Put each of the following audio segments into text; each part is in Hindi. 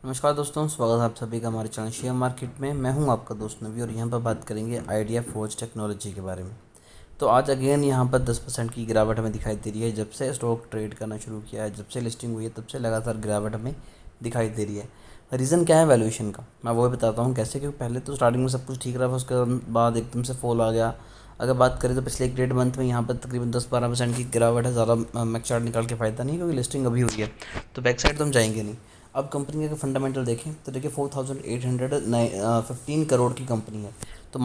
नमस्कार दोस्तों, स्वागत है आप सभी का हमारे चैनल शेयर मार्केट में। मैं हूं आपका दोस्त नवी और यहां पर बात करेंगे आइडिया फोर्ज टेक्नोलॉजी के बारे में। तो आज अगेन यहां पर 10% की गिरावट हमें दिखाई दे रही है। जब से स्टॉक ट्रेड करना शुरू किया है, जब से लिस्टिंग हुई है, तब से लगातार गिरावट हमें दिखाई दे रही है। रीज़न क्या है वैल्यूएशन का, मैं वो भी बताता हूँ कैसे। क्योंकि पहले तो स्टार्टिंग में सब कुछ ठीक रहा, उसके बाद एकदम से फॉल आ गया। अगर बात करें तो पिछले 1 डेढ़ मंथ में यहाँ पर तकरीबन 10-12% की गिरावट है। ज़्यादा मैक चार्ट निकाल के फ़ायदा नहीं, क्योंकि लिस्टिंग अभी हुई है तो बैक साइड तो हम जाएंगे नहीं। अब कंपनी के अगर फंडामेंटल देखें तो देखिए 4815 की कंपनी है। तो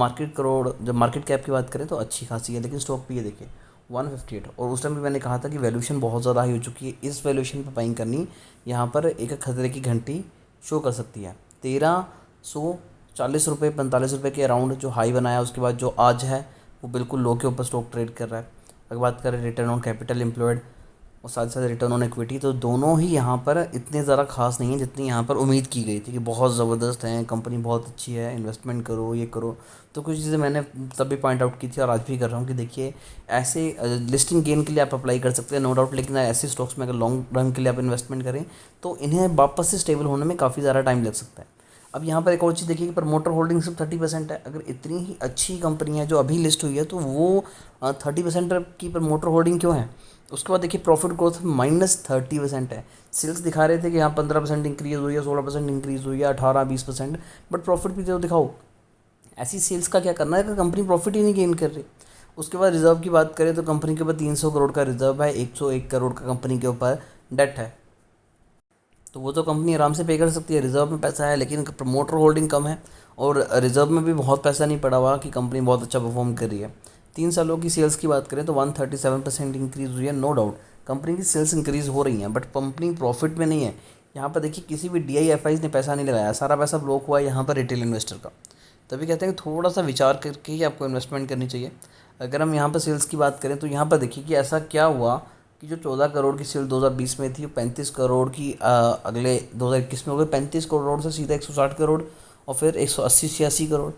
जब मार्केट कैप की बात करें तो अच्छी खासी है, लेकिन स्टॉक भी ये देखिए 158। और उस टाइम भी मैंने कहा था कि वैल्यूएशन बहुत ज़्यादा हाई हो चुकी है। इस वैल्यूएशन पर बाइंग करनी यहाँ पर एक खतरे की घंटी शो कर सकती है। 1340 रुपये 45 रुपये के अराउंड जो हाई बनाया, उसके बाद जो आज है वो बिल्कुल लो के ऊपर स्टॉक ट्रेड कर रहा है। अगर बात करें रिटर्न ऑन कैपिटल एम्प्लॉयड और साथ साथ रिटर्न ऑन इक्विटी, तो दोनों ही यहाँ पर इतने ज़्यादा खास नहीं है जितनी यहाँ पर उम्मीद की गई थी कि बहुत ज़बरदस्त है, कंपनी बहुत अच्छी है, इन्वेस्टमेंट करो, ये करो। तो कुछ चीज़ें मैंने तब भी पॉइंट आउट की थी और आज भी कर रहा हूँ कि देखिए ऐसे लिस्टिंग गेन के लिए आप अप्लाई कर सकते हैं, नो डाउट। लेकिन ऐसे स्टॉक्स में अगर लॉन्ग रन के लिए आप इन्वेस्टमेंट करें तो इन्हें वापस से स्टेबल होने में काफ़ी ज़्यादा टाइम लग सकता है। अब यहाँ पर एक और चीज़ देखिए कि प्रमोटर होल्डिंग सिर्फ 30% है। अगर इतनी ही अच्छी कंपनी है जो अभी लिस्ट हुई है, तो वो 30% की प्रमोटर होल्डिंग क्यों है। उसके बाद देखिए प्रॉफिट ग्रोथ -30% है। सेल्स दिखा रहे थे कि यहाँ 15% इंक्रीज़ हुई है, 16% इंक्रीज़ हुई है, 18-20%। बट प्रॉफिट भी तो दिखाओ। ऐसी सेल्स का क्या करना है अगर कंपनी प्रॉफिट ही नहीं गेन कर रही। उसके बाद रिजर्व की बात करें तो कंपनी के ऊपर 300 करोड़ का रिजर्व है, 101 करोड़ का कंपनी के ऊपर डेट है। तो वो तो कंपनी आराम से पे कर सकती है, रिजर्व में पैसा है। लेकिन प्रमोटर होल्डिंग कम है और रिजर्व में भी बहुत पैसा नहीं पड़ा हुआ कि कंपनी बहुत अच्छा परफॉर्म कर रही है। 3 सालों की सेल्स की बात करें तो 137% इंक्रीज़ हुई है। नो डाउट कंपनी की सेल्स इंक्रीज़ हो रही हैं, बट कंपनी प्रॉफिट में नहीं है। यहाँ पर देखिए किसी भी DIFIs ने पैसा नहीं लगाया, सारा पैसा ब्लॉक हुआ है यहाँ पर रिटेल इन्वेस्टर का। तभी कहते हैं कि थोड़ा सा विचार करके ही आपको इन्वेस्टमेंट करनी चाहिए। अगर हम यहाँ पर सेल्स की बात करें तो यहाँ पर देखिए कि ऐसा क्या हुआ कि जो 14 करोड़ की सेल 2020 में थी, वो 35 करोड़ की अगले 2021 में हो गई। 35 करोड़ से सीधा 160 करोड़ और फिर 180-86 करोड़।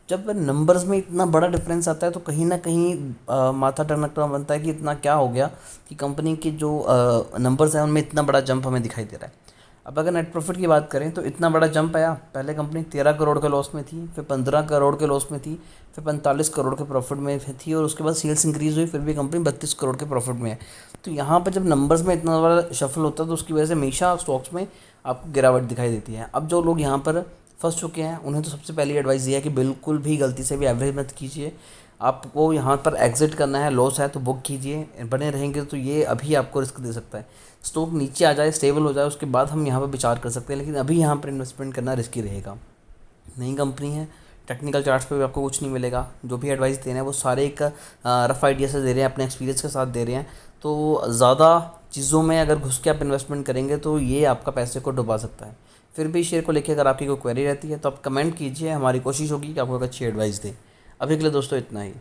जब नंबर्स में इतना बड़ा डिफरेंस आता है तो कहीं ना कहीं माथा टनकना बनता है कि इतना क्या हो गया कि कंपनी के जो नंबर्स हैं उनमें इतना बड़ा जंप हमें दिखाई दे रहा है। अब अगर नेट प्रॉफिट की बात करें तो इतना बड़ा जंप आया। पहले कंपनी 13 करोड़ के लॉस में थी, फिर 15 करोड़ के लॉस में थी, फिर 45 करोड़ के प्रॉफिट में थी, और उसके बाद सेल्स इंक्रीज़ हुई, फिर भी कंपनी 32 करोड़ के प्रॉफिट में है। तो यहाँ पर जब नंबर्स में इतना बड़ा शफल होता है तो उसकी वजह से हमेशा स्टॉक्स में आपको गिरावट दिखाई देती है। अब जो लोग यहाँ पर फंस चुके हैं उन्हें तो सबसे पहली एडवाइस ये है कि बिल्कुल भी गलती से भी एवरेज मत कीजिए। आपको यहाँ पर एग्जिट करना है, लॉस है तो बुक कीजिए। बने रहेंगे तो ये अभी आपको रिस्क दे सकता है। स्टॉक नीचे आ जाए, स्टेबल हो जाए, उसके बाद हम यहाँ पर विचार कर सकते हैं, लेकिन अभी यहाँ पर इन्वेस्टमेंट करना रिस्की रहेगा। नई कंपनी है, टेक्निकल चार्ट्स पे भी आपको कुछ नहीं मिलेगा। जो भी एडवाइस दे रहे हैं वो सारे एक रफ़ आइडिया से दे रहे हैं, अपने एक्सपीरियंस के साथ दे रहे हैं। तो ज़्यादा चीज़ों में अगर घुस के आप इन्वेस्टमेंट करेंगे तो ये आपका पैसे को डुबा सकता है। फिर भी शेयर को लेकर अगर आपकी कोई क्वेरी रहती है तो आप कमेंट कीजिए, हमारी कोशिश होगी कि आपको एक अच्छी एडवाइस दें। अभी के लिए दोस्तों इतना ही।